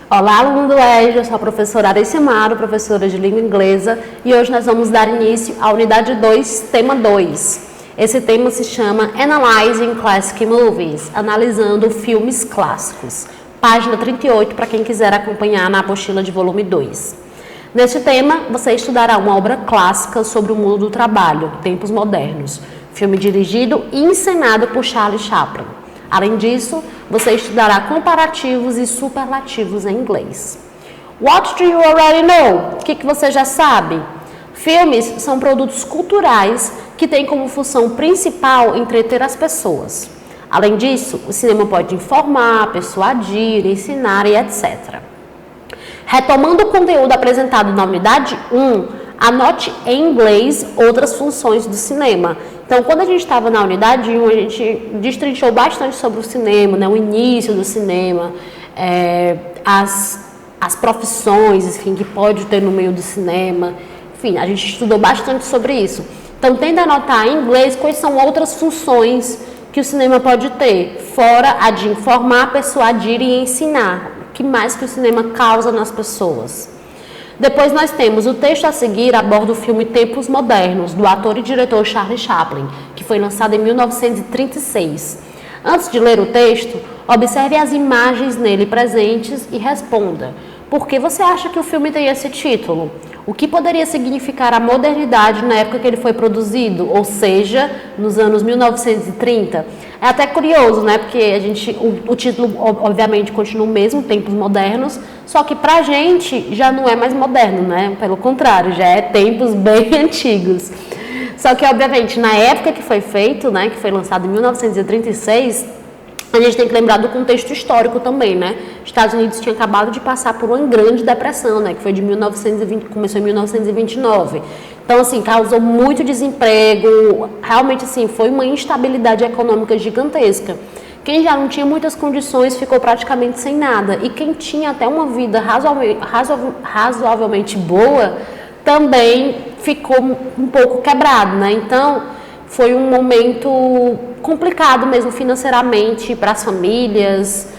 Olá, aluno do EJA, eu sou a professora Arice Amaro, professora de língua inglesa, e hoje nós vamos dar início à unidade 2, tema 2. Esse tema se chama Analyzing Classic Movies, analisando filmes clássicos. Página 38, para quem quiser acompanhar na apostila de volume 2. Neste tema, você estudará uma obra clássica sobre o mundo do trabalho, tempos modernos, filme dirigido e encenado por Charlie Chaplin. Além disso, você estudará comparativos e superlativos em inglês. What do you already know? O que você já sabe? Filmes são produtos culturais que têm como função principal entreter as pessoas. Além disso, o cinema pode informar, persuadir, ensinar e etc. Retomando o conteúdo apresentado na unidade 1, anote em inglês outras funções do cinema. Então, quando a gente estava na unidade 1, a gente destrinchou bastante sobre o cinema, né? O início do cinema, as profissões, enfim, que pode ter no meio do cinema. Enfim, a gente estudou bastante sobre isso. Então, tenta anotar em inglês quais são outras funções que o cinema pode ter, fora a de informar, persuadir e ensinar. O que mais que o cinema causa nas pessoas? Depois nós temos o texto a seguir aborda o filme Tempos Modernos, do ator e diretor Charlie Chaplin, que foi lançado em 1936. Antes de ler o texto, observe as imagens nele presentes e responda: por que você acha que o filme tem esse título? O que poderia significar a modernidade na época que ele foi produzido, ou seja, nos anos 1930? É até curioso, né? Porque o título, obviamente, continua o mesmo, Tempos Modernos, só que pra gente já não é mais moderno, né? Pelo contrário, já é tempos bem antigos. Só que, obviamente, na época que foi feito, né, que foi lançado em 1936, a gente tem que lembrar do contexto histórico também, né? Os Estados Unidos tinham acabado de passar por uma grande depressão, né? Que foi de 1920, começou em 1929. Então, assim, causou muito desemprego, realmente, assim, foi uma instabilidade econômica gigantesca. Quem já não tinha muitas condições ficou praticamente sem nada. E quem tinha até uma vida razoavelmente boa também ficou um pouco quebrado, né? Então, foi um momento complicado mesmo financeiramente para as famílias,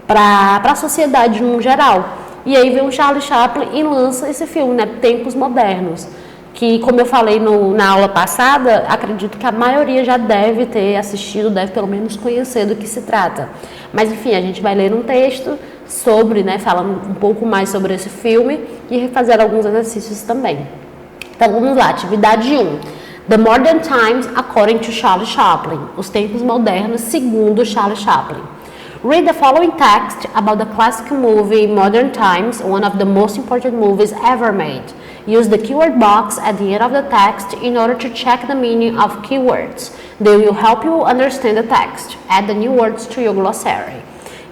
para a sociedade no geral. E aí vem o Charlie Chaplin e lança esse filme, né, Tempos Modernos, que, como eu falei na aula passada, acredito que a maioria já deve ter assistido, deve pelo menos conhecer do que se trata. Mas, enfim, a gente vai ler um texto sobre, né, falando um pouco mais sobre esse filme e fazer alguns exercícios também. Então, vamos lá, atividade 1. The Modern Times According to Charlie Chaplin. Os tempos modernos segundo Charlie Chaplin. Read the following text about the classic movie Modern Times, one of the most important movies ever made. Use the keyword box at the end of the text in order to check the meaning of keywords. They will help you understand the text. Add the new words to your glossary.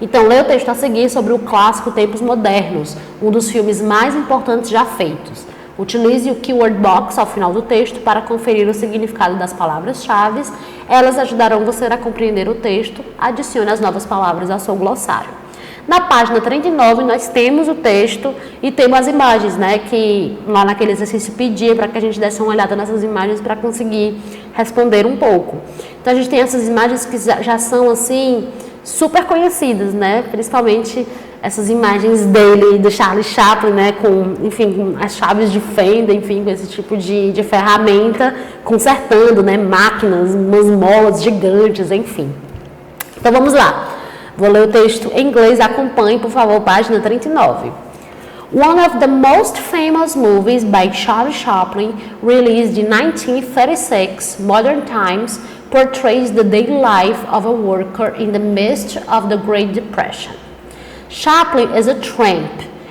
Então, leia o texto a seguir sobre o clássico Tempos Modernos, um dos filmes mais importantes já feitos. Utilize o keyword box ao final do texto para conferir o significado das palavras-chave. Elas ajudarão você a compreender o texto. Adicione as novas palavras ao seu glossário. Na página 39, nós temos o texto e temos as imagens, né? Que lá naquele exercício pedia para que a gente desse uma olhada nessas imagens para conseguir responder um pouco. Então, a gente tem essas imagens que já são, assim, super conhecidas, né? Principalmente essas imagens dele, do Charlie Chaplin, né, com, enfim, com as chaves de fenda, enfim, com esse tipo de ferramenta, consertando, né, máquinas, umas molas gigantes, enfim. Então, vamos lá. Vou ler o texto em inglês, acompanhe, por favor, página 39. One of the most famous movies by Charlie Chaplin, released in 1936, Modern Times, portrays the daily life of a worker in the midst of the Great Depression. Chaplin is a tramp,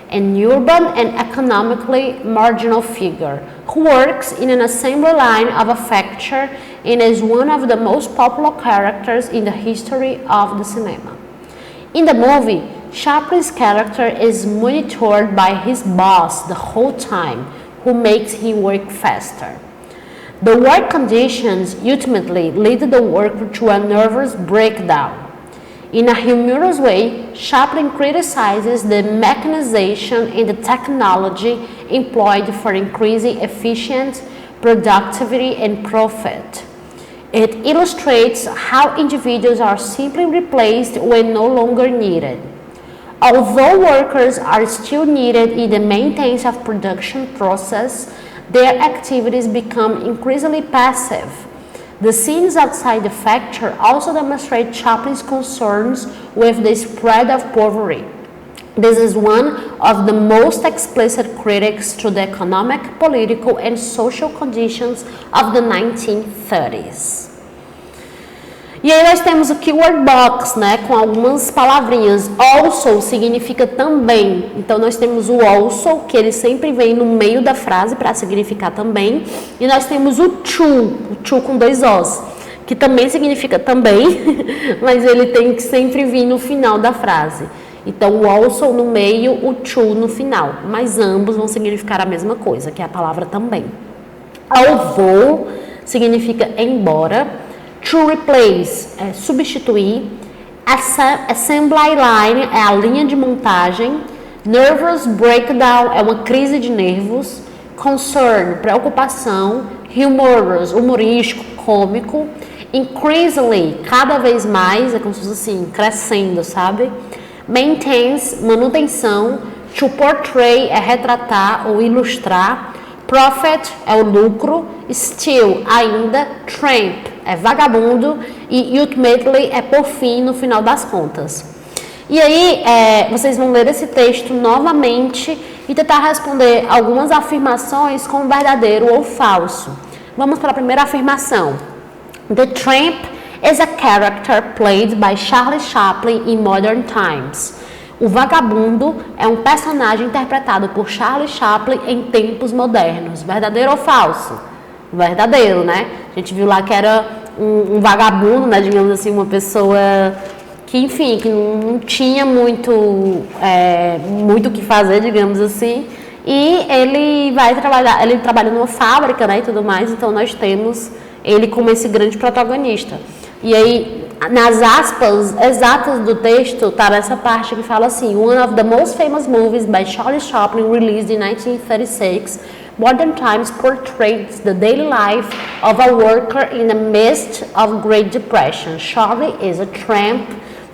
an urban and economically marginal figure who works in an assembly line of a factory and is one of the most popular characters in the history of the cinema. In the movie, Chaplin's character is monitored by his boss the whole time, who makes him work faster. The work conditions ultimately lead the worker to a nervous breakdown. In a humorous way, Chaplin criticizes the mechanization and the technology employed for increasing efficiency, productivity, and profit. It illustrates how individuals are simply replaced when no longer needed. Although workers are still needed in the maintenance of production process, their activities become increasingly passive. The scenes outside the factory also demonstrate Chaplin's concerns with the spread of poverty. This is one of the most explicit critics to the economic, political, and social conditions of the 1930s. E aí nós temos o keyword box, né, com algumas palavrinhas. Also significa também. Então nós temos o also, que ele sempre vem no meio da frase para significar também. E nós temos o to com 2 Os, que também significa também, mas ele tem que sempre vir no final da frase. Então o also no meio, o to no final. Mas ambos vão significar a mesma coisa, que é a palavra também. Although significa embora. To replace é substituir. Assembly line é a linha de montagem. Nervous breakdown é uma crise de nervos. Concern, preocupação. Humorous, humorístico, cômico. Increasingly, cada vez mais, é como se fosse assim, crescendo, sabe? Maintains, manutenção. To portray é retratar ou ilustrar. Profit é o lucro. Still, ainda. Tramp é vagabundo. E ultimately é por fim, no final das contas. E aí, vocês vão ler esse texto novamente e tentar responder algumas afirmações com verdadeiro ou falso. Vamos para a primeira afirmação. The Tramp is a character played by Charlie Chaplin in modern times. O vagabundo é um personagem interpretado por Charlie Chaplin em tempos modernos. Verdadeiro ou falso? Verdadeiro, né? A gente viu lá que era um vagabundo, né? Digamos assim, uma pessoa que, enfim, que não tinha muito o que fazer, digamos assim. E ele vai trabalhar, ele trabalha numa fábrica, né? E tudo mais, então nós temos ele como esse grande protagonista. E aí, nas aspas exatas do texto, tá nessa parte que fala assim: One of the most famous movies by Charlie Chaplin, released in 1936, Modern Times portrays the daily life of a worker in the midst of Great Depression. Charlie is a tramp.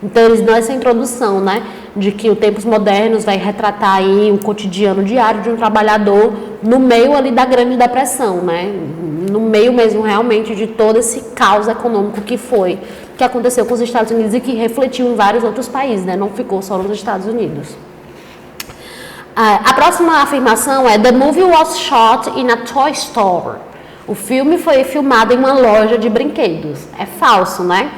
Então eles dão essa introdução, né, de que o Tempos Modernos vai retratar aí o cotidiano diário de um trabalhador no meio ali da Grande Depressão, né, no meio mesmo realmente de todo esse caos econômico que aconteceu com os Estados Unidos e que refletiu em vários outros países, né, não ficou só nos Estados Unidos. A próxima afirmação é: The movie was shot in a toy store. O filme foi filmado em uma loja de brinquedos. É falso, né?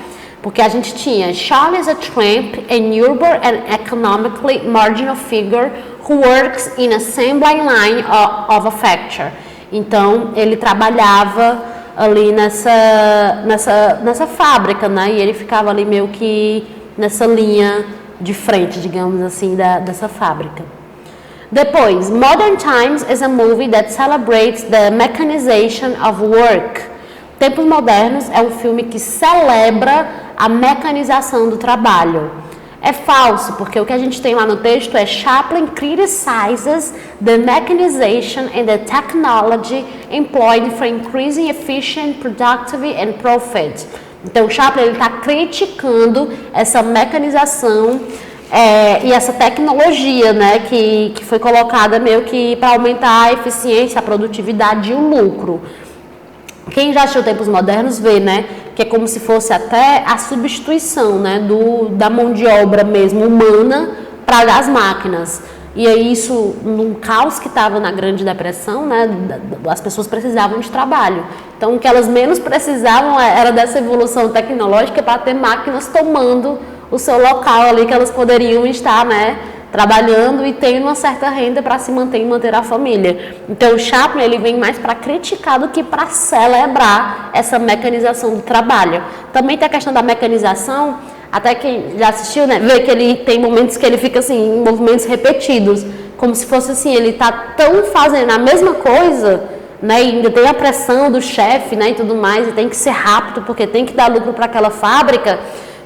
Porque a gente tinha Charlie is a tramp, an urban and economically marginal figure who works in assembly line of a factory. Então, ele trabalhava ali nessa fábrica, né? E ele ficava ali meio que nessa linha de frente, digamos assim, dessa fábrica. Depois, Modern Times is a movie that celebrates the mechanization of work. Tempos Modernos é um filme que celebra a mecanização do trabalho. É falso, porque o que a gente tem lá no texto é Chaplin criticizes the mechanization and the technology employed for increasing efficiency, productivity and profit. Então, Chaplin está criticando essa mecanização e essa tecnologia, né, que foi colocada meio que para aumentar a eficiência, a produtividade e o lucro. Quem já assistiu Tempos Modernos vê, né, que é como se fosse até a substituição, né, da mão de obra mesmo humana para as máquinas. E aí isso, num caos que estava na Grande Depressão, né, as pessoas precisavam de trabalho. Então o que elas menos precisavam era dessa evolução tecnológica para ter máquinas tomando o seu local ali que elas poderiam estar, né, trabalhando e tendo uma certa renda para se manter e manter a família. Então o Chaplin ele vem mais para criticar do que para celebrar essa mecanização do trabalho. Também tem a questão da mecanização, até quem já assistiu, né, vê que ele tem momentos que ele fica assim, em movimentos repetidos, como se fosse assim, ele está tão fazendo a mesma coisa, né, e ainda tem a pressão do chefe, né, e tudo mais, e tem que ser rápido porque tem que dar lucro para aquela fábrica,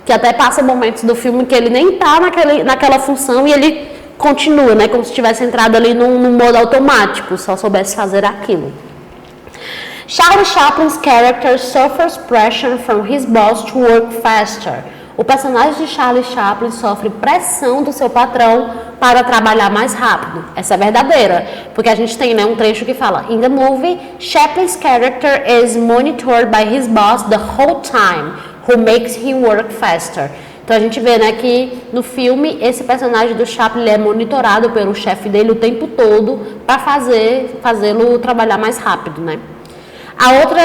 que até passa momentos do filme que ele nem está naquela função e ele continua, né, como se tivesse entrado ali num modo automático, só soubesse fazer aquilo. Charlie Chaplin's character suffers pressure from his boss to work faster. o personagem de Charlie Chaplin sofre pressão do seu patrão para trabalhar mais rápido. Essa é verdadeira, porque a gente tem, né, um trecho que fala: In the movie, Chaplin's character is monitored by his boss the whole time, who makes him work faster. Então a gente vê, né, que no filme esse personagem do Chaplin é monitorado pelo chefe dele o tempo todo para fazê-lo trabalhar mais rápido, né? A outra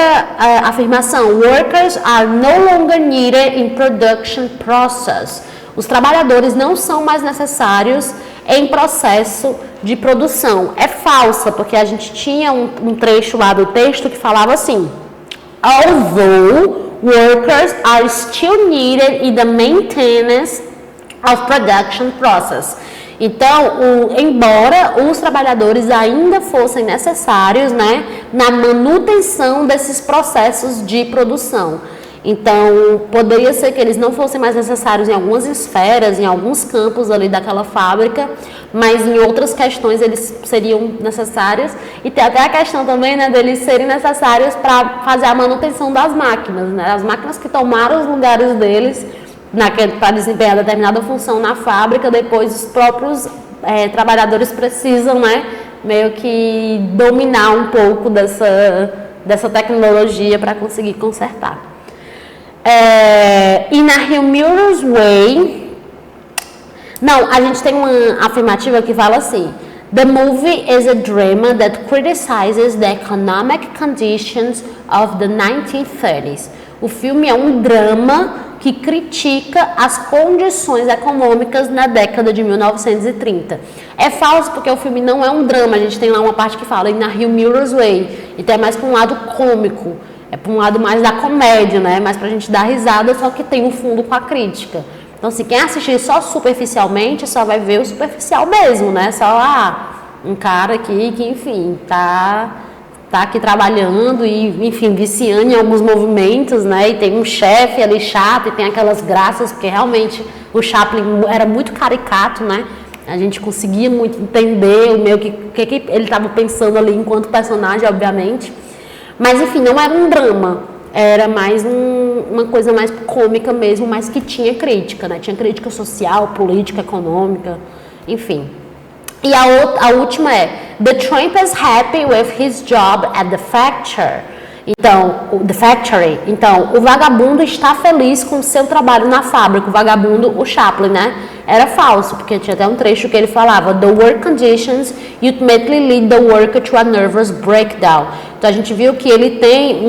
afirmação: workers are no longer needed in production process. Os trabalhadores não são mais necessários em processo de produção. É falsa, porque a gente tinha um trecho lá do texto que falava assim: although workers are still needed in the maintenance of production process. Então, embora os trabalhadores ainda fossem necessários, né, na manutenção desses processos de produção. Então, poderia ser que eles não fossem mais necessários em algumas esferas, em alguns campos ali daquela fábrica, mas em outras questões eles seriam necessários. E tem até a questão também, né, deles serem necessários para fazer a manutenção das máquinas, né, as máquinas que tomaram os lugares deles para desempenhar determinada função na fábrica. Depois os próprios trabalhadores precisam, né, meio que dominar um pouco dessa tecnologia para conseguir consertar. In a humorous way, não, a gente tem uma afirmativa que fala assim: The movie is a drama that criticizes the economic conditions of the 1930s. O filme é um drama que critica as condições econômicas na década de 1930. É falso, porque o filme não é um drama. A gente tem lá uma parte que fala in a humorous way, então é mais para um lado cômico, é para um lado mais da comédia, né? Mais pra gente dar risada, só que tem um fundo com a crítica. Então, assim, quem assistir só superficialmente só vai ver o superficial mesmo, né? Só um cara aqui que, enfim, tá aqui trabalhando e, enfim, viciando em alguns movimentos, né? E tem um chefe ali chato e tem aquelas graças, porque realmente o Chaplin era muito caricato, né? A gente conseguia muito entender o que ele estava pensando ali enquanto personagem, obviamente. Mas, enfim, não era um drama, era mais uma coisa mais cômica mesmo, mas que tinha crítica, né? Tinha crítica social, política, econômica, enfim. E a última é: The tramp is happy with his job at the factory. Então, o vagabundo está feliz com o seu trabalho na fábrica. O vagabundo, o Chaplin, né? Era falso, porque tinha até um trecho que ele falava: The work conditions ultimately lead the worker to a nervous breakdown. Então, a gente viu que ele tem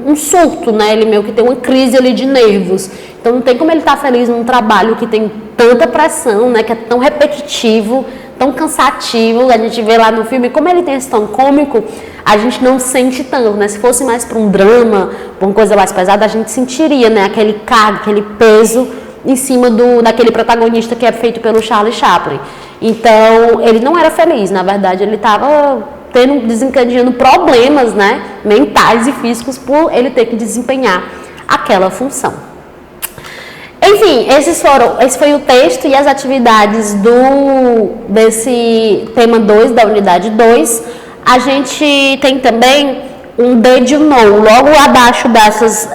um surto, né? Ele meio que tem uma crise ali de nervos. Então, não tem como ele estar feliz num trabalho que tem tanta pressão, né? Que é tão repetitivo, tão cansativo. A gente vê lá no filme como ele tem esse tom cômico, a gente não sente tanto, né? Se fosse mais para um drama, para uma coisa mais pesada, a gente sentiria, né, aquele cargo, aquele peso em cima daquele protagonista que é feito pelo Charlie Chaplin. Então, ele não era feliz, na verdade, ele estava desencadeando problemas, né, mentais e físicos por ele ter que desempenhar aquela função. Enfim, esse foi o texto e as atividades desse tema 2, da unidade 2. A gente tem também um Did you know? Logo abaixo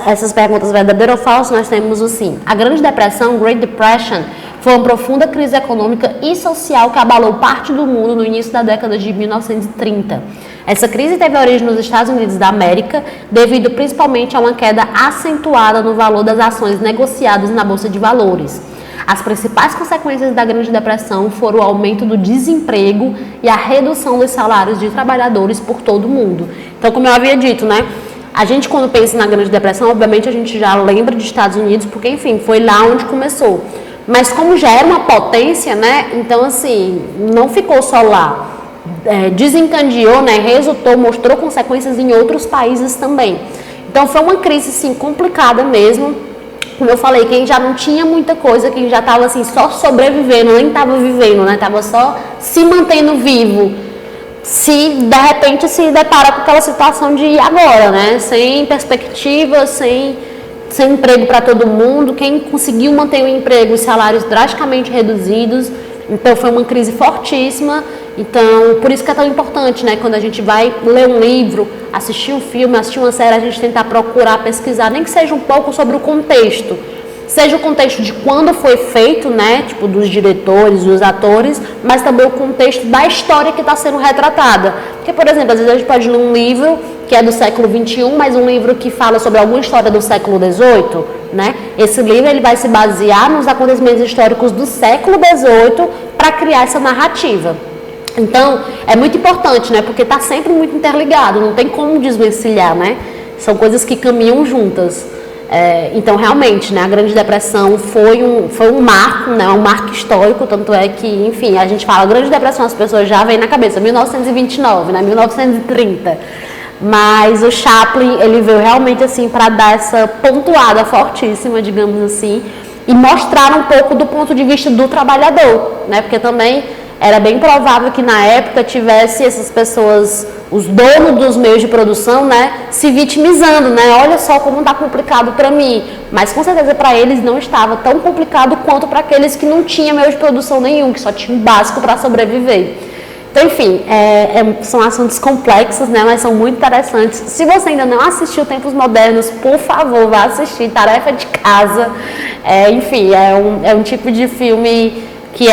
essas perguntas verdadeiro ou falso, nós temos o sim. A Grande Depressão, Great Depression, foi uma profunda crise econômica e social que abalou parte do mundo no início da década de 1930. Essa crise teve origem nos Estados Unidos da América, devido principalmente a uma queda acentuada no valor das ações negociadas na Bolsa de Valores. As principais consequências da Grande Depressão foram o aumento do desemprego e a redução dos salários de trabalhadores por todo o mundo. Então, como eu havia dito, né? A gente, quando pensa na Grande Depressão, obviamente a gente já lembra dos Estados Unidos, porque, enfim, foi lá onde começou. Mas como já era uma potência, né? Então, assim, não ficou só lá. Desencadeou, né? Resultou, mostrou consequências em outros países também. Então, foi uma crise, sim, complicada mesmo. Como eu falei, quem já não tinha muita coisa, quem já estava assim, só sobrevivendo, nem estava vivendo, né? Estava só se mantendo vivo. De repente se depara com aquela situação de agora, né? Sem perspectiva, sem emprego para todo mundo. Quem conseguiu manter o emprego, os salários drasticamente reduzidos. Então foi uma crise fortíssima. Então, por isso que é tão importante, né? Quando a gente vai ler um livro, assistir um filme, assistir uma série, a gente tentar procurar, pesquisar, nem que seja um pouco sobre o contexto. seja o contexto de quando foi feito, né, tipo dos diretores, dos atores, mas também o contexto da história que está sendo retratada. Porque, por exemplo, às vezes a gente pode ler um livro que é do século XXI, mas um livro que fala sobre alguma história do século XVIII, né? Esse livro ele vai se basear nos acontecimentos históricos do século XVIII para criar essa narrativa. Então, é muito importante, né? Porque está sempre muito interligado, não tem como desvencilhar, né? São coisas que caminham juntas. Então, realmente, né? A Grande Depressão foi um marco, né? Um marco histórico, tanto é que, enfim, a gente fala Grande Depressão, as pessoas já vêm na cabeça, 1929, né? 1930. Mas o Chaplin, ele veio realmente, assim, para dar essa pontuada fortíssima, digamos assim, e mostrar um pouco do ponto de vista do trabalhador, né? Porque também era bem provável que na época tivesse essas pessoas, os donos dos meios de produção, né, se vitimizando, né? Olha só como está complicado para mim. Mas com certeza para eles não estava tão complicado quanto para aqueles que não tinham meio de produção nenhum, que só tinham um básico para sobreviver. Então, enfim, são assuntos complexos, né, mas são muito interessantes. Se você ainda não assistiu Tempos Modernos, por favor, vá assistir, tarefa de casa. Enfim, é um tipo de filme que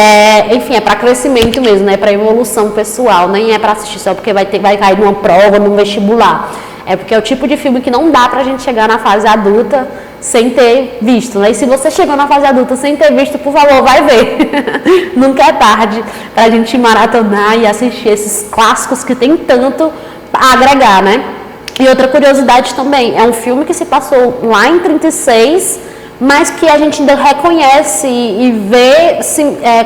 enfim, é para crescimento mesmo, né, para evolução pessoal, nem é para assistir só porque vai cair numa prova, num vestibular. É porque é o tipo de filme que não dá pra gente chegar na fase adulta sem ter visto, né? E se você chegou na fase adulta sem ter visto, por favor, vai ver. Nunca é tarde pra gente maratonar e assistir esses clássicos que tem tanto a agregar, né? E outra curiosidade também, é um filme que se passou lá em 36, mas que a gente ainda reconhece e vê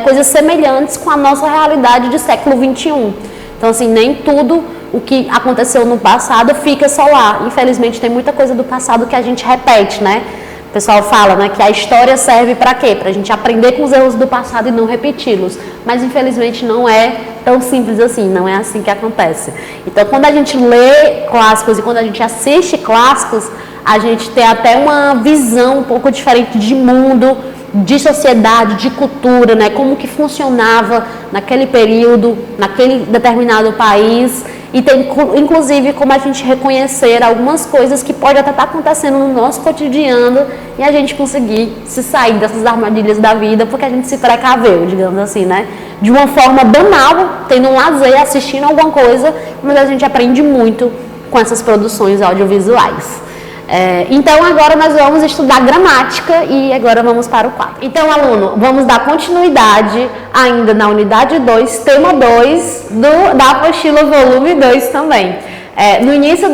coisas semelhantes com a nossa realidade de século XXI. Então, assim, nem tudo o que aconteceu no passado fica só lá. Infelizmente, tem muita coisa do passado que a gente repete, né? O pessoal fala, né, que a história serve para quê? Para a gente aprender com os erros do passado e não repeti-los. Mas, infelizmente, não é tão simples assim, não é assim que acontece. Então, quando a gente lê clássicos e quando a gente assiste clássicos, a gente tem até uma visão um pouco diferente de mundo, de sociedade, de cultura, né? Como que funcionava naquele período, naquele determinado país. E tem, inclusive, como a gente reconhecer algumas coisas que podem até estar acontecendo no nosso cotidiano e a gente conseguir se sair dessas armadilhas da vida porque a gente se precaveu, digamos assim, né? De uma forma banal, tendo um lazer, assistindo alguma coisa, mas a gente aprende muito com essas produções audiovisuais. Então agora nós vamos estudar gramática e agora vamos para o quadro. Então, aluno, vamos dar continuidade ainda na unidade 2, tema 2 da apostila volume 2 também. No início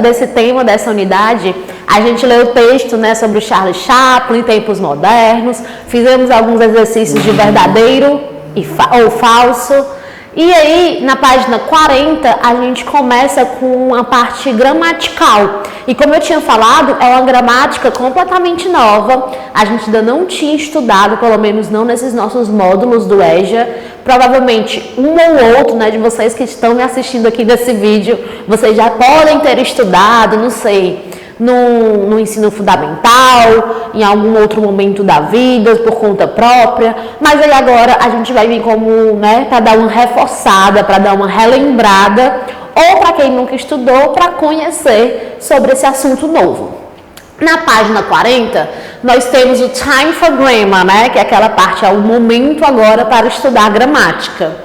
desse tema, dessa unidade, a gente leu o texto, né, sobre o Charles Chaplin, Tempos Modernos, fizemos alguns exercícios de verdadeiro ou falso. E aí, na página 40, a gente começa com a parte gramatical. E como eu tinha falado, é uma gramática completamente nova. A gente ainda não tinha estudado, pelo menos não nesses nossos módulos do EJA. Provavelmente um ou outro, né, de vocês que estão me assistindo aqui nesse vídeo, vocês já podem ter estudado, não sei, no ensino fundamental, em algum outro momento da vida, por conta própria, mas aí agora a gente vai vir como, né, para dar uma reforçada, para dar uma relembrada, ou para quem nunca estudou, para conhecer sobre esse assunto novo. Na página 40, nós temos o time for grammar, né, que é aquela parte, é o momento agora para estudar gramática.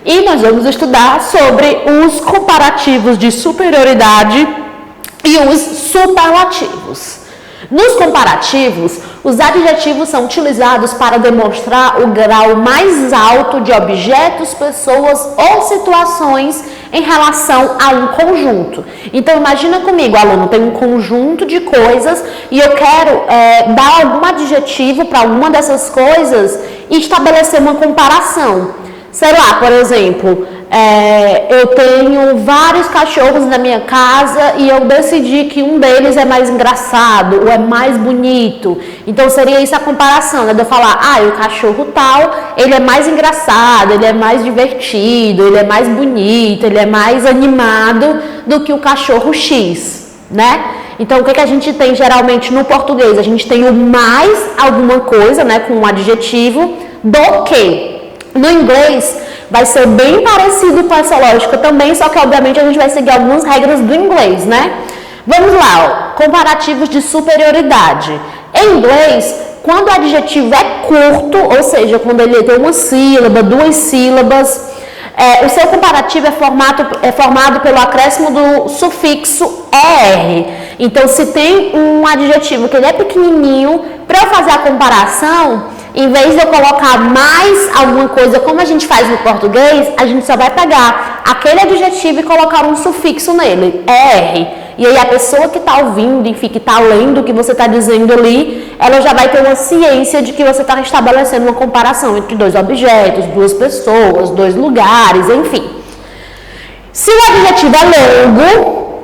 E nós vamos estudar sobre os comparativos de superioridade e os superlativos. Nos comparativos, os adjetivos são utilizados para demonstrar o grau mais alto de objetos, pessoas ou situações em relação a um conjunto. Então, imagina comigo, aluno, tem um conjunto de coisas e eu quero dar algum adjetivo para uma dessas coisas e estabelecer uma comparação. Sei lá, por exemplo, eu tenho vários cachorros na minha casa e eu decidi que um deles é mais engraçado ou é mais bonito. Então seria isso a comparação, né? De eu falar, o cachorro tal, ele é mais engraçado, ele é mais divertido, ele é mais bonito, ele é mais animado do que o cachorro X, né? Então o que a gente tem geralmente no português? A gente tem o mais alguma coisa, né, com um adjetivo, do que. No inglês, vai ser bem parecido com essa lógica também, só que obviamente a gente vai seguir algumas regras do inglês, né? Vamos lá, comparativos de superioridade. Em inglês, quando o adjetivo é curto, ou seja, quando ele tem uma sílaba, duas sílabas, o seu comparativo é formado pelo acréscimo do sufixo ER. Então, se tem um adjetivo que ele é pequenininho, para eu fazer a comparação, em vez de eu colocar mais alguma coisa, como a gente faz no português, a gente só vai pegar aquele adjetivo e colocar um sufixo nele, ER. E aí a pessoa que está ouvindo, enfim, que está lendo o que você está dizendo ali, ela já vai ter uma ciência de que você está estabelecendo uma comparação entre dois objetos, duas pessoas, dois lugares, enfim. Se o adjetivo é longo,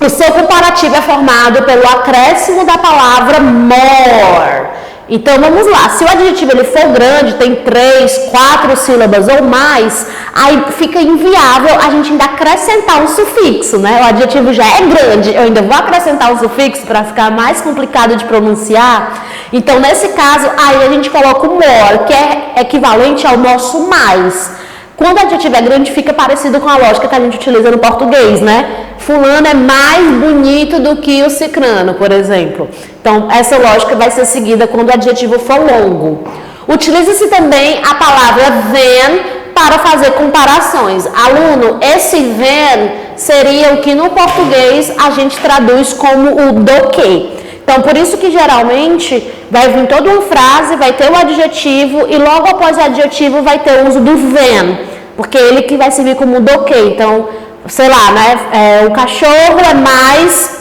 o seu comparativo é formado pelo acréscimo da palavra more. Então, vamos lá. Se o adjetivo ele for grande, tem 3, 4 sílabas ou mais, aí fica inviável a gente ainda acrescentar um sufixo, né? O adjetivo já é grande, eu ainda vou acrescentar um sufixo para ficar mais complicado de pronunciar. Então, nesse caso, aí a gente coloca o more, que é equivalente ao nosso mais. Quando o adjetivo é grande, fica parecido com a lógica que a gente utiliza no português, né? Fulano é mais bonito do que o cicrano, por exemplo. Então, essa lógica vai ser seguida quando o adjetivo for longo. Utiliza-se também a palavra than para fazer comparações. Aluno, esse than seria o que no português a gente traduz como o do que. Então, por isso que geralmente vai vir toda uma frase, vai ter o adjetivo e logo após o adjetivo vai ter o uso do than, porque ele que vai servir como do que. Então, sei lá, né? O cachorro é mais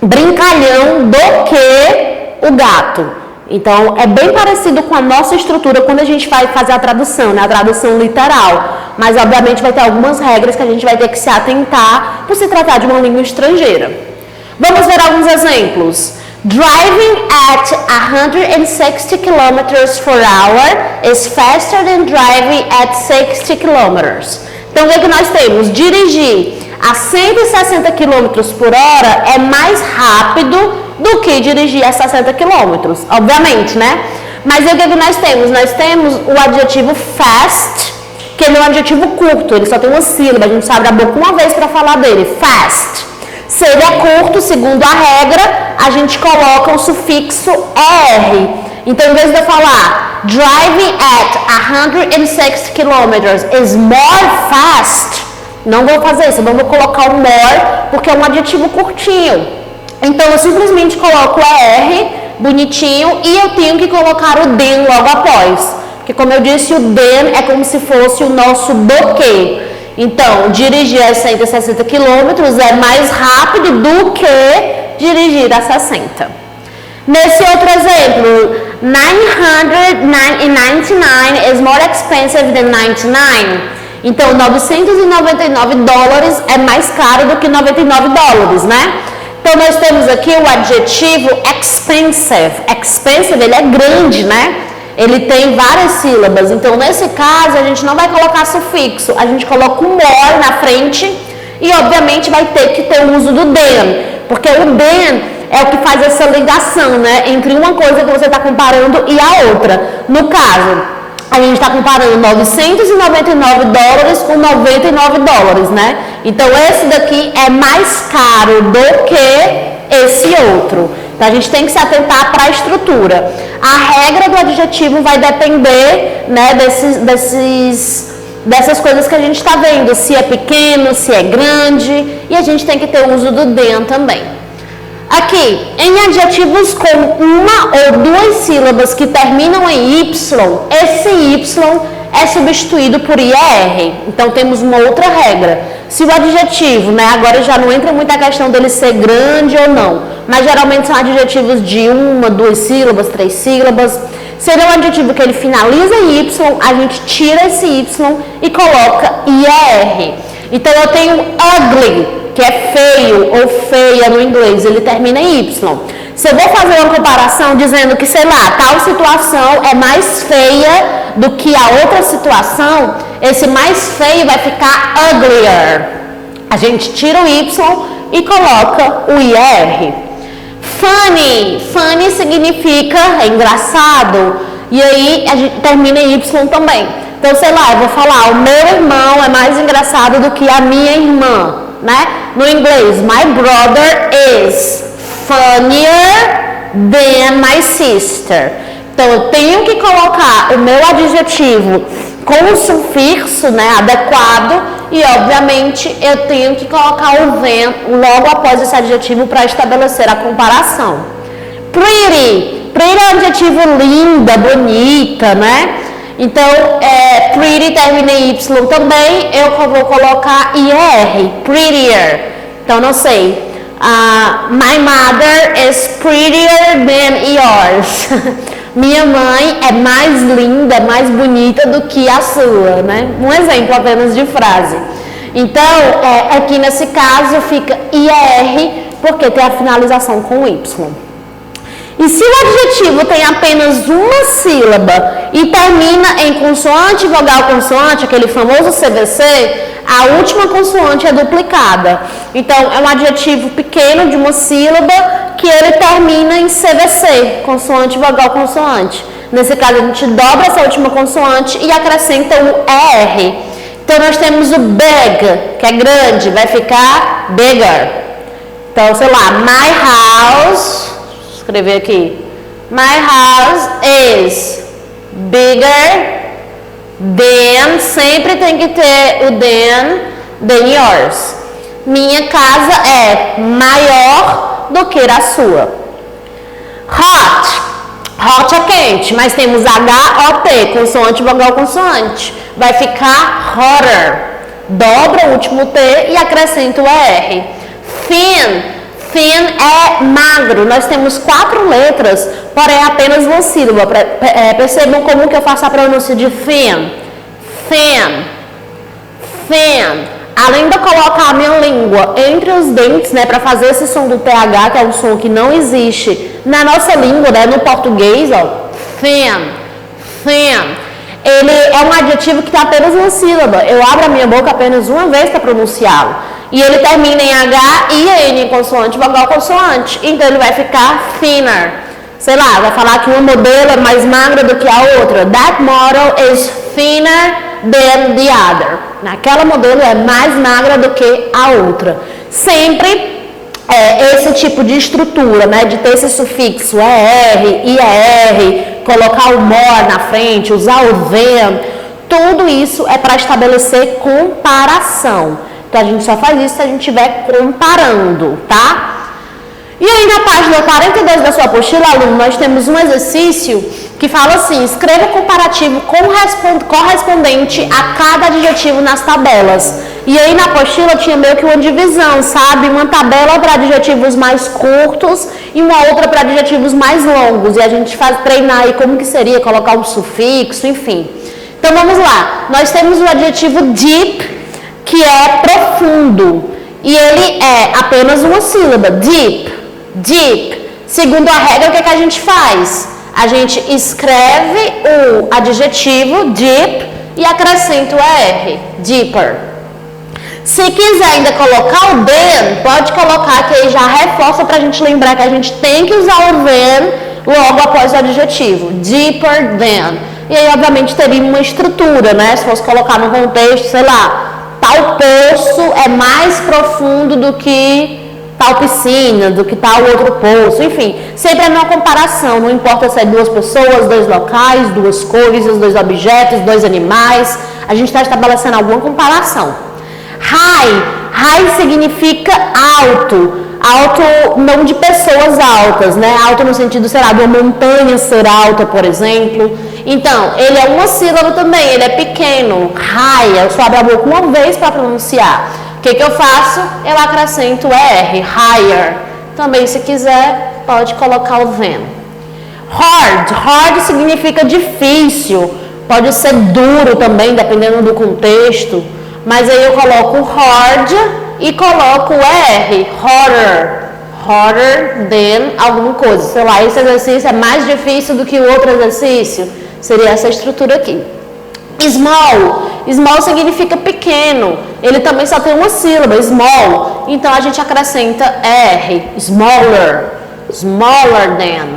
brincalhão do que o gato. Então, é bem parecido com a nossa estrutura quando a gente vai fazer a tradução, né? A tradução literal. Mas, obviamente, vai ter algumas regras que a gente vai ter que se atentar por se tratar de uma língua estrangeira. Vamos ver alguns exemplos. Driving at 160 km per hour is faster than driving at 60 km. Então, o que nós temos? Dirigir a 160 km por hora é mais rápido do que dirigir a 60 km, obviamente, né? Mas o que nós temos? Nós temos o adjetivo fast, que ele é um adjetivo curto, ele só tem uma sílaba, a gente só abre a boca uma vez para falar dele, fast. Se ele é curto, segundo a regra, a gente coloca o sufixo ER. Então, em vez de eu falar driving at 160 km is more fast, não vou fazer isso, eu não vou colocar o more porque é um adjetivo curtinho. Então, eu simplesmente coloco o ER, bonitinho, e eu tenho que colocar o than logo após. Porque, como eu disse, o than é como se fosse o nosso do que. Então, dirigir a 160 km é mais rápido do que dirigir a 60. Nesse outro exemplo, 999 is more expensive than 99. Então, 999 dólares é mais caro do que 99 dólares, né? Então, nós temos aqui o adjetivo expensive. Expensive, ele é grande, né? Ele tem várias sílabas, então nesse caso a gente não vai colocar sufixo, a gente coloca o more na frente e obviamente vai ter que ter o uso do than, porque o than é o que faz essa ligação, né, entre uma coisa que você está comparando e a outra. No caso, a gente está comparando 999 dólares com 99 dólares, né? Então esse daqui é mais caro do que esse outro. Então, a gente tem que se atentar para a estrutura. A regra do adjetivo vai depender, né, dessas coisas que a gente está vendo. Se é pequeno, se é grande. E a gente tem que ter o uso do than também. Aqui, em adjetivos com uma ou duas sílabas que terminam em Y, esse Y é substituído por IR. Então, temos uma outra regra. Se o adjetivo, né, agora já não entra muito a questão dele ser grande ou não, mas geralmente são adjetivos de uma, duas sílabas, 3 sílabas. Se ele é um adjetivo que ele finaliza em Y, a gente tira esse Y e coloca IR. Então, eu tenho ugly, que é feio ou feia no inglês, ele termina em Y. Se eu vou fazer uma comparação dizendo que, sei lá, tal situação é mais feia do que a outra situação, esse mais feio vai ficar uglier. A gente tira o Y e coloca o IR. Funny. Funny significa engraçado. E aí a gente termina em Y também. Então, sei lá, eu vou falar, o meu irmão é mais engraçado do que a minha irmã, né? No inglês, my brother is funnier than my sister. Então, eu tenho que colocar o meu adjetivo com o sufixo, né, adequado, e, obviamente, eu tenho que colocar o than logo após esse adjetivo para estabelecer a comparação. Pretty. Pretty é um adjetivo linda, bonita, né? Então, pretty termina em Y também, eu vou colocar IR, prettier. Então, não sei. My mother is prettier than yours. Minha mãe é mais linda, mais bonita do que a sua, né? Um exemplo apenas de frase. Então, aqui nesse caso fica IR, porque tem a finalização com Y. E se o adjetivo tem apenas uma sílaba e termina em consoante, vogal, consoante, aquele famoso CVC, a última consoante é duplicada. Então, é um adjetivo pequeno de uma sílaba que ele termina em CVC, consoante, vogal, consoante. Nesse caso, a gente dobra essa última consoante e acrescenta o ER. Então, nós temos o big, que é grande, vai ficar bigger. Então, sei lá, my house, vou escrever aqui, my house is bigger than, sempre tem que ter o than yours. Minha casa é maior do que a sua. Hot. Hot é quente, mas temos H-O-T, consoante, vogal, consoante. Vai ficar hotter. Dobra o último T e acrescenta o R. Thin. Thin é magro. Nós temos 4 letras, porém apenas uma sílaba. Percebam como que eu faço a pronúncia de thin. Thin. Thin. Além de eu colocar a minha língua entre os dentes, né, para fazer esse som do TH, que é um som que não existe na nossa língua, né, no português, ó, thin, thin. Ele é um adjetivo que tem apenas uma sílaba. Eu abro a minha boca apenas uma vez para pronunciá-lo. E ele termina em H e N, em consoante, vogal, consoante. Então ele vai ficar thinner. Sei lá, vai falar que uma modelo é mais magra do que a outra. That model is thinner than the other. Aquela modelo é mais magra do que a outra. Sempre esse tipo de estrutura, né? De ter esse sufixo ER, IR, colocar o more na frente, usar o than. Tudo isso é para estabelecer comparação. Então a gente só faz isso se a gente estiver comparando, tá? E aí na página 42 da sua apostila, aluno, nós temos um exercício que fala assim: escreva o comparativo correspondente a cada adjetivo nas tabelas. E aí na apostila tinha meio que uma divisão, sabe? Uma tabela para adjetivos mais curtos e uma outra para adjetivos mais longos. E a gente faz treinar aí como que seria, colocar um sufixo, enfim. Então vamos lá. Nós temos o adjetivo deep, que é profundo. E ele é apenas uma sílaba, deep. Deep. Segundo a regra, o que a gente faz? A gente escreve o adjetivo deep e acrescenta o R, deeper. Se quiser ainda colocar o than, pode colocar, que aí já reforça para a gente lembrar que a gente tem que usar o than logo após o adjetivo, deeper than. E aí, obviamente, teria uma estrutura, né? Se fosse colocar no contexto, sei lá, tal poço é mais profundo do que tal piscina, do que tal outro poço, enfim, sempre é uma comparação, não importa se é 2 pessoas, 2 locais, 2 coisas, 2 objetos, 2 animais, a gente está estabelecendo alguma comparação. High, high significa alto, alto não de pessoas altas, né, alto no sentido, sei lá, de uma montanha ser alta, por exemplo. Então, ele é uma sílaba também, ele é pequeno, high, eu só abro a boca uma vez para pronunciar. O que eu faço? Eu acrescento o R, higher. Também, se quiser, pode colocar o than. Hard. Hard significa difícil. Pode ser duro também, dependendo do contexto. Mas aí eu coloco o hard e coloco o R, harder. Harder than alguma coisa. Sei lá, esse exercício é mais difícil do que o outro exercício. Seria essa estrutura aqui. Small. Small significa pequeno. Ele também só tem uma sílaba, small. Então a gente acrescenta R, smaller. Smaller than.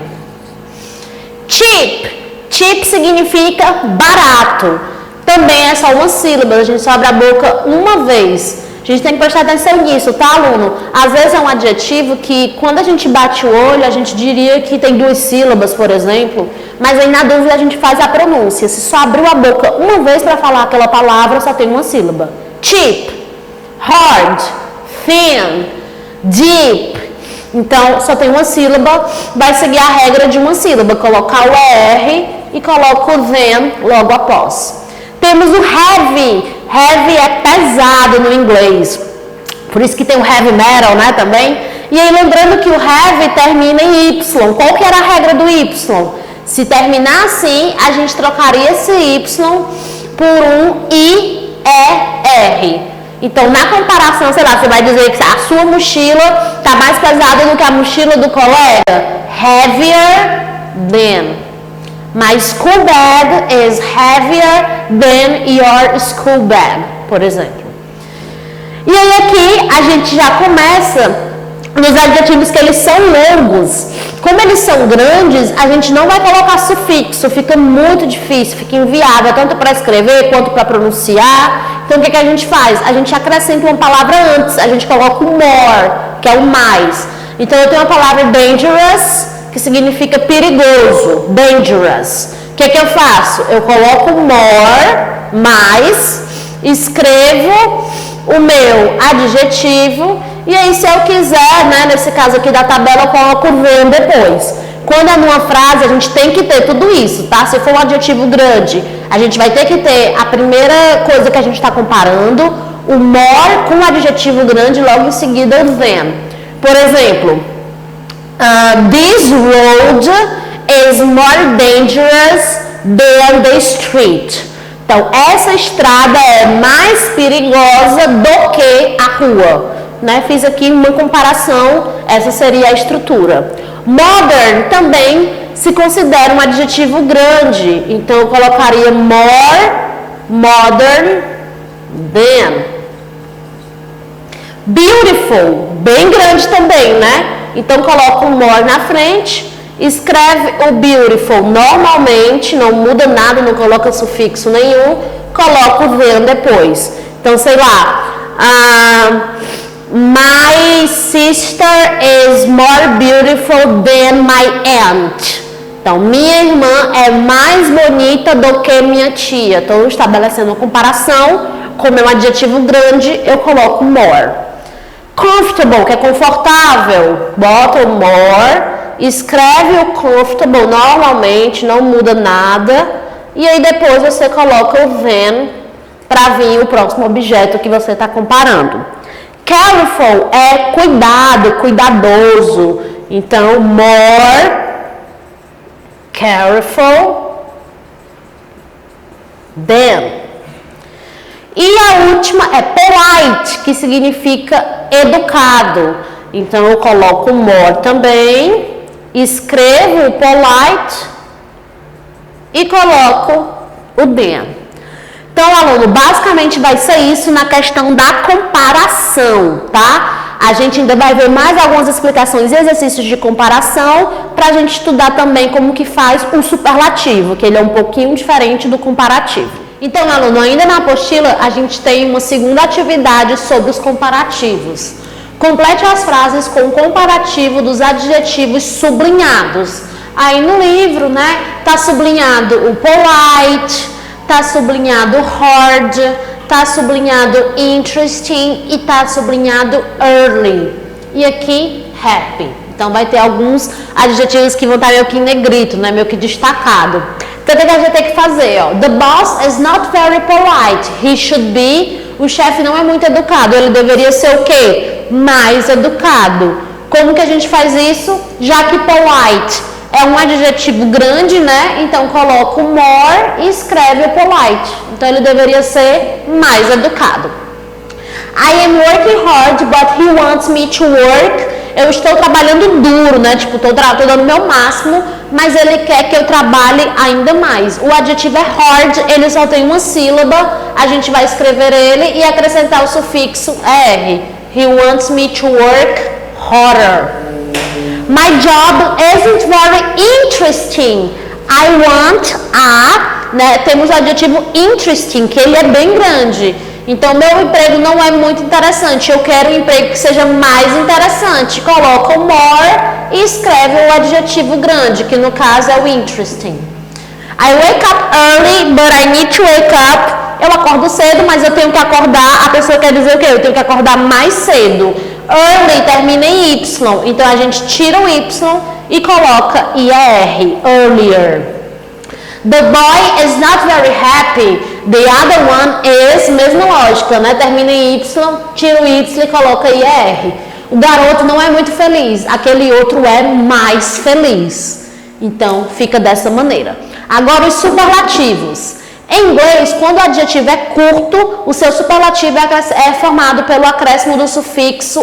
Cheap. Cheap significa barato. Também é só uma sílaba, a gente só abre a boca uma vez. A gente tem que prestar atenção nisso, tá, aluno? Às vezes é um adjetivo que, quando a gente bate o olho, a gente diria que tem 2 sílabas, por exemplo, mas aí na dúvida a gente faz a pronúncia. Se só abriu a boca uma vez para falar aquela palavra, só tem uma sílaba. Cheap, hard, thin, deep. Então, só tem uma sílaba, vai seguir a regra de uma sílaba, colocar o ER e coloca o then logo após. Temos o heavy. Heavy é pesado no inglês, por isso que tem o heavy metal, né, também. E aí, lembrando que o heavy termina em Y. Qual que era a regra do Y? Se terminar assim, a gente trocaria esse Y por um IER. Então, na comparação, sei lá, você vai dizer que a sua mochila está mais pesada do que a mochila do colega. Heavier than. My school bag is heavier than your school bag, por exemplo. E aí aqui a gente já começa nos adjetivos que eles são longos. Como eles são grandes, a gente não vai colocar sufixo, fica muito difícil, fica inviável, tanto para escrever quanto para pronunciar. Então o que a gente faz? A gente acrescenta uma palavra antes, a gente coloca o more, que é o mais. Então eu tenho a palavra dangerous, que significa perigoso, dangerous. O que eu faço? Eu coloco more, mais, escrevo o meu adjetivo, e aí se eu quiser, né, nesse caso aqui da tabela, eu coloco o then depois. Quando é numa frase, a gente tem que ter tudo isso, tá? Se for um adjetivo grande, a gente vai ter que ter a primeira coisa que a gente está comparando, o more com o adjetivo grande, logo em seguida o then. Por exemplo, this road is more dangerous than the street. Então, essa estrada é mais perigosa do que a rua. Né? Fiz aqui uma comparação, essa seria a estrutura. Modern também se considera um adjetivo grande. Então, eu colocaria more modern than. Beautiful, bem grande também, né? Então, coloca o more na frente, escreve o beautiful normalmente, não muda nada, não coloca sufixo nenhum, coloca o then depois. Então, sei lá, my sister is more beautiful than my aunt. Então, minha irmã é mais bonita do que minha tia. Então, estabelecendo uma comparação, como é um adjetivo grande, eu coloco more. Comfortable, que é confortável, bota o more, escreve o comfortable normalmente, não muda nada, e aí depois você coloca o then para vir o próximo objeto que você está comparando. Careful é cuidado, cuidadoso, então more careful than. E a última é polite, que significa educado. Então, eu coloco o more também, escrevo o polite e coloco o than. Então, aluno, basicamente vai ser isso na questão da comparação, tá? A gente ainda vai ver mais algumas explicações e exercícios de comparação para a gente estudar também como que faz o superlativo, que ele é um pouquinho diferente do comparativo. Então, aluno, ainda na apostila, a gente tem uma segunda atividade sobre os comparativos. Complete as frases com o comparativo dos adjetivos sublinhados. Aí no livro, né, tá sublinhado o polite, tá sublinhado hard, tá sublinhado interesting e tá sublinhado early. E aqui, happy. Então, vai ter alguns adjetivos que vão estar meio que em negrito, né, meio que destacado. Então, o que a gente tem que fazer? Ó? The boss is not very polite. He should be. O chefe não é muito educado. Ele deveria ser o quê? Mais educado. Como que a gente faz isso? Já que polite é um adjetivo grande, né? Então, coloca o more e escreve o polite. Então, ele deveria ser mais educado. I am working hard, but he wants me to work. Eu estou trabalhando duro, né? Tipo, tô dando o meu máximo, mas ele quer que eu trabalhe ainda mais. O adjetivo é hard, ele só tem uma sílaba, a gente vai escrever ele e acrescentar o sufixo er. He wants me to work harder. My job isn't very interesting. I want a, né? Temos o adjetivo interesting, que ele é bem grande. Então, meu emprego não é muito interessante. Eu quero um emprego que seja mais interessante. Coloca o more e escreve o adjetivo grande, que no caso é o interesting. I wake up early, but I need to wake up. Eu acordo cedo, mas eu tenho que acordar. A pessoa quer dizer o quê? Eu tenho que acordar mais cedo. Early termina em Y. Então, a gente tira o Y e coloca IR. Earlier. The boy is not very happy. The other one is, mesma lógica, né? Termina em Y, tira o Y e coloca IR. O garoto não é muito feliz. Aquele outro é mais feliz. Então, fica dessa maneira. Agora, os superlativos. Em inglês, quando o adjetivo é curto, o seu superlativo é formado pelo acréscimo do sufixo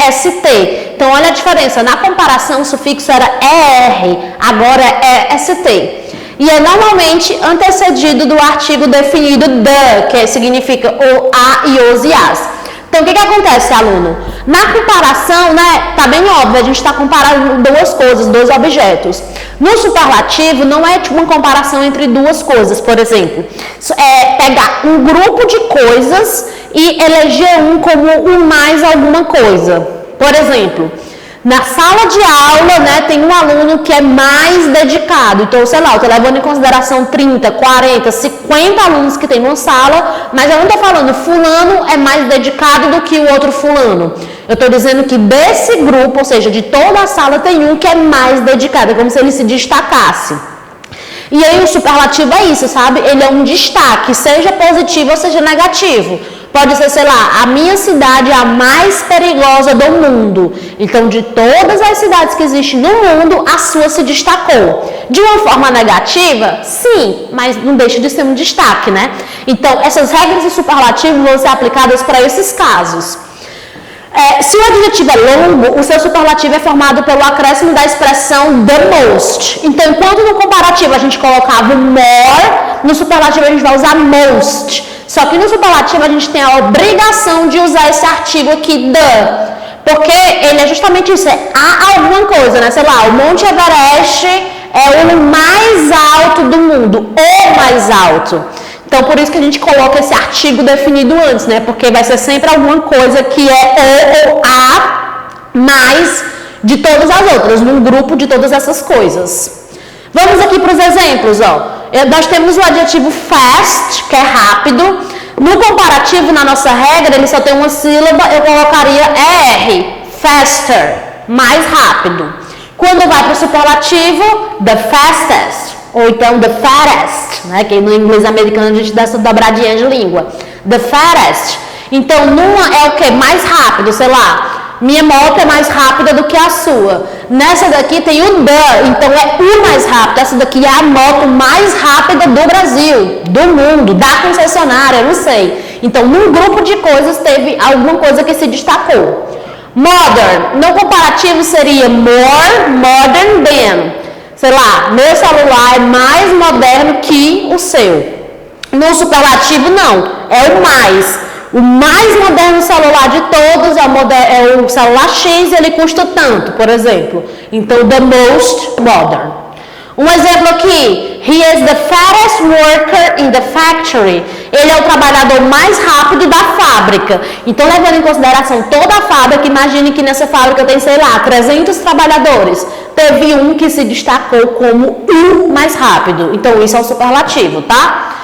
EST. Então, olha a diferença. Na comparação, o sufixo era ER, agora é EST. E é normalmente antecedido do artigo definido the, que significa o a e os e as. Então, o que acontece, aluno? Na comparação, né, tá bem óbvio, a gente está comparando duas coisas, dois objetos. No superlativo, não é tipo uma comparação entre duas coisas, por exemplo. É pegar um grupo de coisas e eleger um como um mais alguma coisa. Por exemplo, na sala de aula, né, tem um aluno que é mais dedicado. Então, sei lá, eu estou levando em consideração 30, 40, 50 alunos que tem numa sala, mas eu não estou falando fulano é mais dedicado do que o outro fulano. Eu estou dizendo que desse grupo, ou seja, de toda a sala, tem um que é mais dedicado, é como se ele se destacasse. E aí o superlativo é isso, sabe? Ele é um destaque, seja positivo ou seja negativo. Pode ser, sei lá, a minha cidade é a mais perigosa do mundo. Então, de todas as cidades que existem no mundo, a sua se destacou. De uma forma negativa? Sim, mas não deixa de ser um destaque, né? Então, essas regras de superlativo vão ser aplicadas para esses casos. Se o adjetivo é longo, o seu superlativo é formado pelo acréscimo da expressão the most. Então, enquanto no comparativo a gente colocava more, no superlativo a gente vai usar most. Só que no superlativo a gente tem a obrigação de usar esse artigo aqui, the. Porque ele é justamente isso, há alguma coisa, né? Sei lá, o Monte Everest é o mais alto do mundo, o mais alto. Então, por isso que a gente coloca esse artigo definido antes, né? Porque vai ser sempre alguma coisa que é o ou a mais de todas as outras, num grupo de todas essas coisas. Vamos aqui para os exemplos, ó. Nós temos o adjetivo fast, que é rápido. No comparativo, na nossa regra, ele só tem uma sílaba, eu colocaria ER, faster, mais rápido. Quando vai para o superlativo, the fastest. Ou então the fattest, né? Que no inglês americano a gente dá essa dobradinha de língua. The fattest. Então, numa é o que? Mais rápido, sei lá. Minha moto é mais rápida do que a sua. Nessa daqui tem o the, então é o mais rápido. Essa daqui é a moto mais rápida do Brasil, do mundo, da concessionária, não sei. Então, num grupo de coisas teve alguma coisa que se destacou. Modern, no comparativo seria more modern than. Sei lá, meu celular é mais moderno que o seu. No superlativo, não. É o mais. O mais moderno celular de todos é o celular X e ele custa tanto, por exemplo. Então, the most modern. Um exemplo aqui. He is the fastest worker in the factory. Ele é o trabalhador mais rápido da fábrica. Então, levando em consideração toda a fábrica, imagine que nessa fábrica tem, sei lá, 300 trabalhadores. Teve um que se destacou como o mais rápido. Então, isso é o superlativo, tá?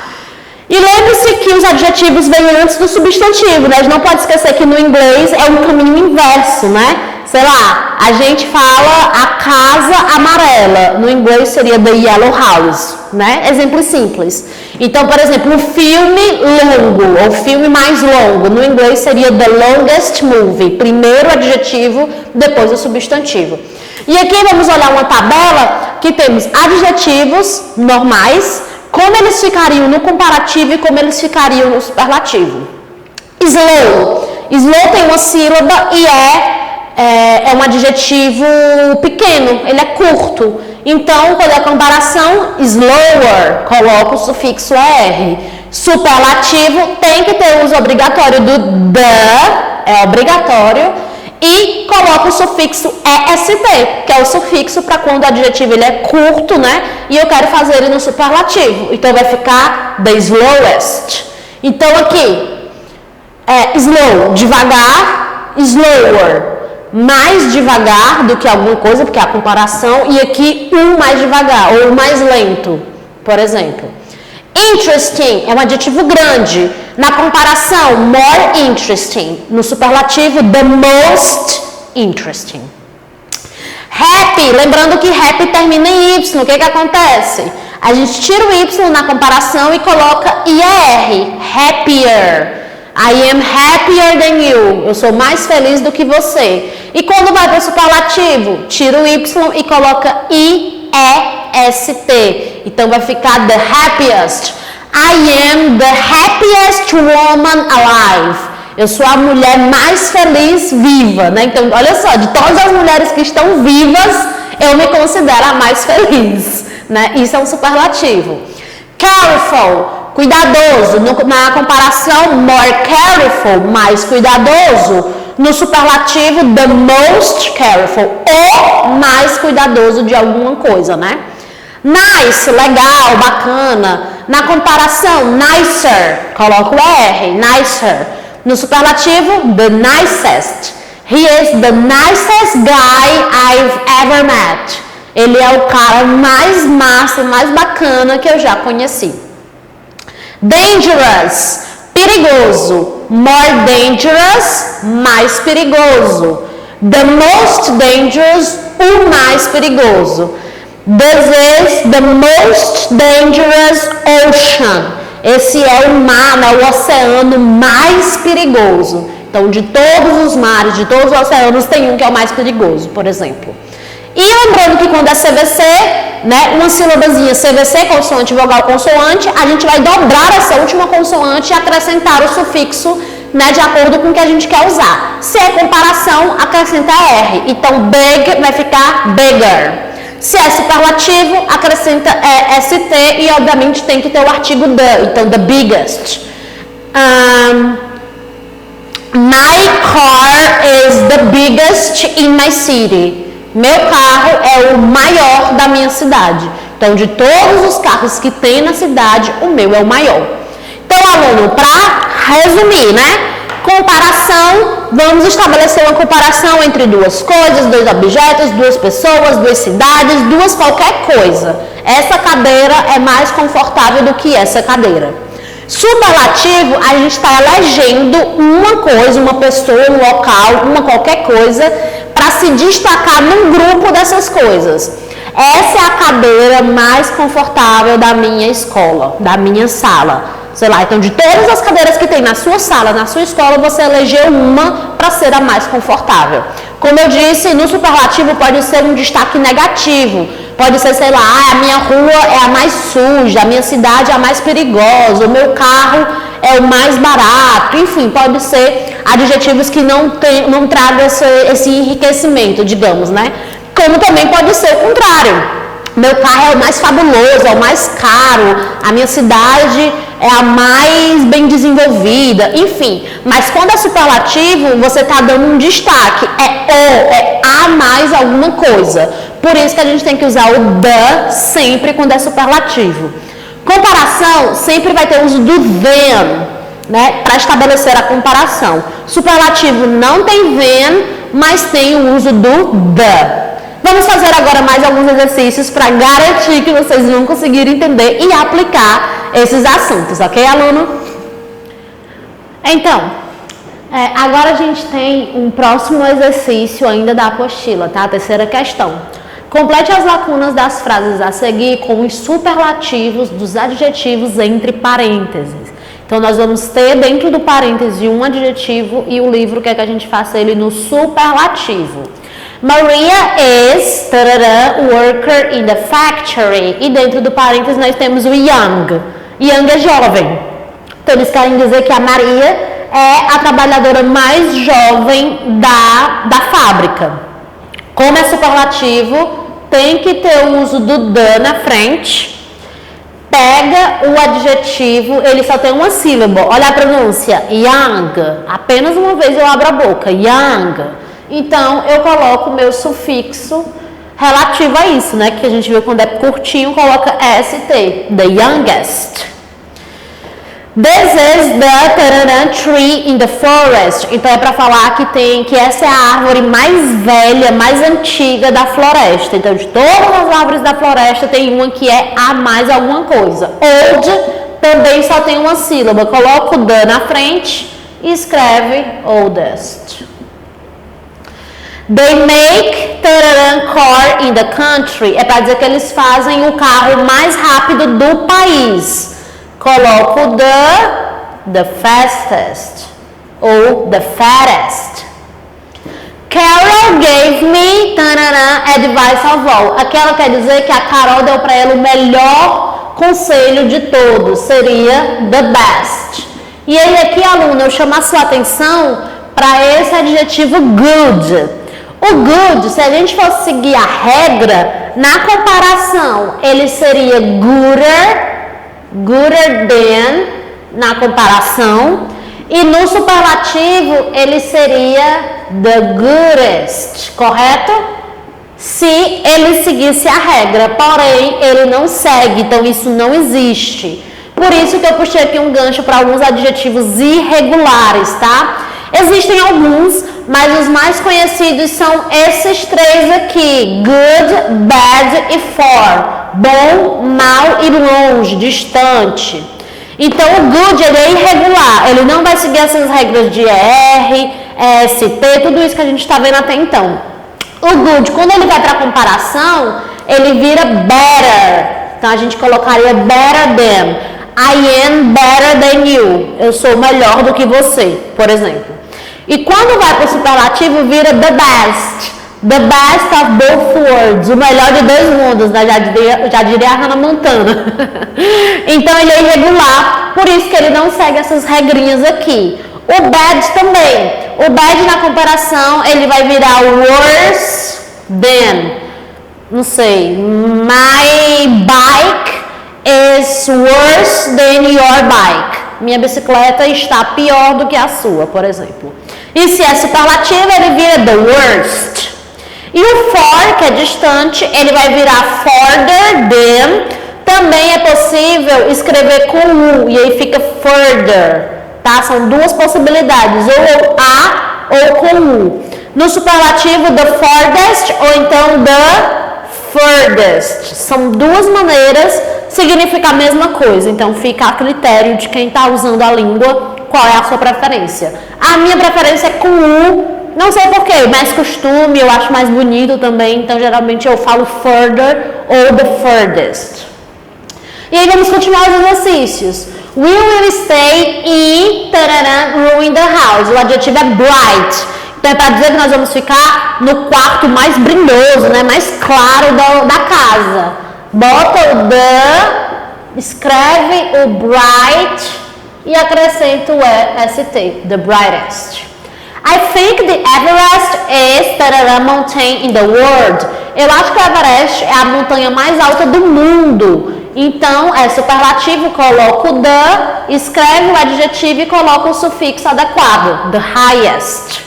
E lembre-se que os adjetivos vêm antes do substantivo, né? A gente não pode esquecer que no inglês é um caminho inverso, né? Sei lá, a gente fala a casa amarela. No inglês seria the yellow house, né? Exemplo simples. Então, por exemplo, um filme longo, ou filme mais longo. No inglês seria the longest movie. Primeiro o adjetivo, depois o substantivo. E aqui vamos olhar uma tabela que temos adjetivos normais, como eles ficariam no comparativo e como eles ficariam no superlativo. Slow. Slow tem uma sílaba e é um adjetivo pequeno, ele é curto. Então, quando é a comparação, slower, coloca o sufixo er. Superlativo tem que ter o uso obrigatório do the, é obrigatório, e coloca o sufixo est, que é o sufixo para quando o adjetivo ele é curto, né? E eu quero fazer ele no superlativo. Então, vai ficar the slowest. Então, aqui, Slow, devagar, slower. Mais devagar do que alguma coisa, porque é a comparação, e aqui mais devagar, ou mais lento, por exemplo. Interesting é um adjetivo grande. Na comparação, more interesting. No superlativo, the most interesting. Happy, lembrando que happy termina em Y, o que acontece? A gente tira o Y na comparação e coloca IR, happier. I am happier than you. Eu sou mais feliz do que você. E quando vai para o superlativo, tira o Y e coloca IEST. Então vai ficar the happiest. I am the happiest woman alive. Eu sou a mulher mais feliz viva, né? Então, olha só, de todas as mulheres que estão vivas, eu me considero a mais feliz, né? Isso é um superlativo. Careful. Cuidadoso, na comparação, more careful, mais cuidadoso. No superlativo, the most careful, o mais cuidadoso de alguma coisa, né? Nice, legal, bacana. Na comparação, nicer, coloca o R, nicer. No superlativo, the nicest. He is the nicest guy I've ever met. Ele é o cara mais massa, mais bacana que eu já conheci. Dangerous, perigoso. More dangerous, mais perigoso. The most dangerous, o mais perigoso. This is the most dangerous ocean. Esse é o mar, o oceano mais perigoso. Então, de todos os mares, de todos os oceanos, tem um que é o mais perigoso, por exemplo. E lembrando que quando é CVC, né, uma sílabazinha CVC, consoante, vogal, consoante, a gente vai dobrar essa última consoante e acrescentar o sufixo, né, de acordo com o que a gente quer usar. Se é comparação, acrescenta R. Então, big vai ficar bigger. Se é superlativo, acrescenta ST e, obviamente, tem que ter o artigo the. Então, the biggest. My car is the biggest in my city. Meu carro é o maior da minha cidade. Então, de todos os carros que tem na cidade, o meu é o maior. Então, aluno, para resumir, né? Comparação, vamos estabelecer uma comparação entre duas coisas, dois objetos, duas pessoas, duas cidades, duas qualquer coisa. Essa cadeira é mais confortável do que essa cadeira. Superlativo, a gente está elegendo uma coisa, uma pessoa, um local, uma qualquer coisa, para se destacar num grupo dessas coisas. Essa é a cadeira mais confortável da minha escola, da minha sala. Sei lá, então de todas as cadeiras que tem na sua sala, na sua escola, você elegeu uma para ser a mais confortável. Como eu disse, no superlativo pode ser um destaque negativo. Pode ser, sei lá, a minha rua é a mais suja, a minha cidade é a mais perigosa, o meu carro é o mais barato. Enfim, pode ser adjetivos que não tragam esse enriquecimento, digamos, né? Como também pode ser o contrário. Meu carro é o mais fabuloso, é o mais caro, a minha cidade é a mais bem desenvolvida, enfim. Mas quando é superlativo, você está dando um destaque, é a mais alguma coisa. Por isso que a gente tem que usar o the sempre quando é superlativo. Comparação, sempre vai ter o uso do than, né, para estabelecer a comparação. Superlativo não tem than, mas tem o uso do the. Vamos fazer agora mais alguns exercícios para garantir que vocês vão conseguir entender e aplicar esses assuntos, ok, aluno? Então, agora a gente tem um próximo exercício ainda da apostila, tá? A terceira questão. Complete as lacunas das frases a seguir com os superlativos dos adjetivos entre parênteses. Então, nós vamos ter dentro do parêntese um adjetivo e o livro quer que a gente faça ele no superlativo. Maria is worker in the factory. E dentro do parênteses nós temos o young. Young é jovem. Então eles querem dizer que a Maria é a trabalhadora mais jovem da fábrica. Como é superlativo, tem que ter o uso do the na frente. Pega o adjetivo, ele só tem uma sílaba. Olha a pronúncia, young. Apenas uma vez eu abro a boca, young. Então, eu coloco o meu sufixo relativo a isso, né? Que a gente viu quando é curtinho, coloca ST, the youngest. This is the tree in the forest. Então é para falar que essa é a árvore mais velha, mais antiga da floresta. Então de todas as árvores da floresta tem uma que é a mais alguma coisa. Old também só tem uma sílaba. Coloca o the na frente e escreve oldest. They make car in the country. É para dizer que eles fazem o carro mais rápido do país. Coloco the fastest ou the fattest. Carol gave me advice of all. Aquela quer dizer que a Carol deu para ela o melhor conselho de todos. Seria the best. E aí aqui, aluna, eu chamo a sua atenção para esse adjetivo good. O good, se a gente fosse seguir a regra, na comparação, ele seria gooder than, na comparação, e no superlativo ele seria the goodest, correto? Se ele seguisse a regra, porém ele não segue, então isso não existe. Por isso que eu puxei aqui um gancho para alguns adjetivos irregulares, tá? Existem alguns, mas os mais conhecidos são esses três aqui: good, bad e far. Bom, mal e longe, distante. Então o good ele é irregular, ele não vai seguir essas regras de ER, ST, tudo isso que a gente está vendo até então. O good, quando ele vai para comparação, ele vira better. Então a gente colocaria better than. I am better than you. Eu sou melhor do que você, por exemplo. E quando vai para o superlativo, vira the best. The best of both worlds. O melhor de dois mundos, né? Já diria a Hannah Montana. Então ele é irregular, por isso que ele não segue essas regrinhas aqui. O bad também. O bad na comparação, ele vai virar worse than. Não sei. My bike is worse than your bike. Minha bicicleta está pior do que a sua, por exemplo. E se é superlativo, ele vira the worst. E o for, que é distante, ele vai virar farther than. Também é possível escrever com U, e aí fica further, tá? São duas possibilidades, ou A ou com U. No superlativo, the farthest, ou então the furthest. São duas maneiras, significa a mesma coisa, então fica a critério de quem está usando a língua, qual é a sua preferência. A minha preferência é com U, não sei porquê, mais costume, eu acho mais bonito também, então geralmente eu falo further ou the furthest. E aí vamos continuar os exercícios. We will stay in room in the house. O adjetivo é bright. Então é para dizer que nós vamos ficar no quarto mais brilhoso, né, mais claro da casa. Bota o the, escreve o bright e acrescenta o ST, the brightest. I think the Everest is the mountain in the world. Eu acho que o Everest é a montanha mais alta do mundo. Então, é superlativo, coloca o the, escreve o adjetivo e coloca o sufixo adequado, the highest.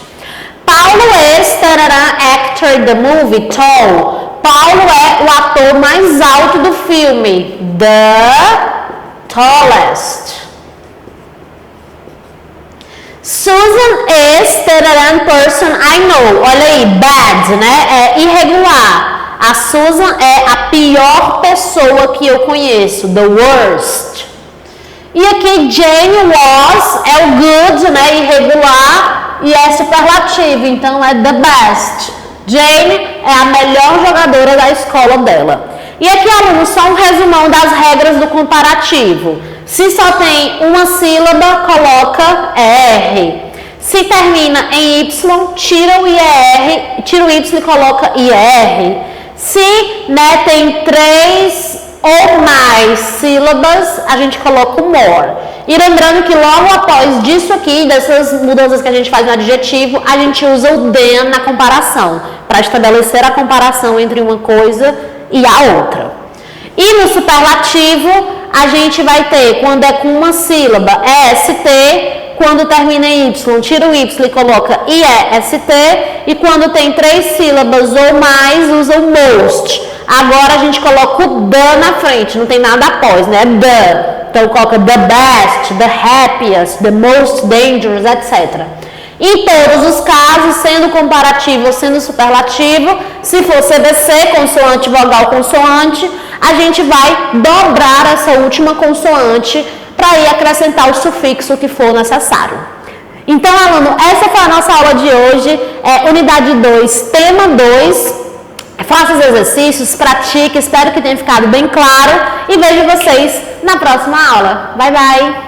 Paulo is actor in the movie, tall. Paulo é o ator mais alto do filme, the tallest. Susan is the person I know. Olha aí, bad, né? É irregular. A Susan é a pior pessoa que eu conheço, the worst. E aqui Jane was é o good, né? Irregular e é superlativo, então é the best. Jane é a melhor jogadora da escola dela. E aqui, alunos, só um resumão das regras do comparativo. Se só tem uma sílaba, coloca R. Se termina em Y, tira o IR, tira o Y e coloca IR. Se, né, tem 3 ou mais sílabas, a gente coloca o more. E lembrando que logo após disso aqui, dessas mudanças que a gente faz no adjetivo, a gente usa o than na comparação, para estabelecer a comparação entre uma coisa e a outra. E no superlativo, a gente vai ter, quando é com uma sílaba, ST, quando termina em Y, tira o Y e coloca IEST, e quando tem 3 sílabas ou mais, usa o most. Agora a gente coloca o the na frente, não tem nada após, né? The. Então coloca the best, the happiest, the most dangerous, etc. Em todos os casos, sendo comparativo ou sendo superlativo, se for CVC, consoante, vogal, consoante, a gente vai dobrar essa última consoante para ir acrescentar o sufixo que for necessário. Então, aluno, essa foi a nossa aula de hoje, unidade 2, tema 2. Faça os exercícios, pratique, espero que tenha ficado bem claro e vejo vocês na próxima aula. Bye, bye!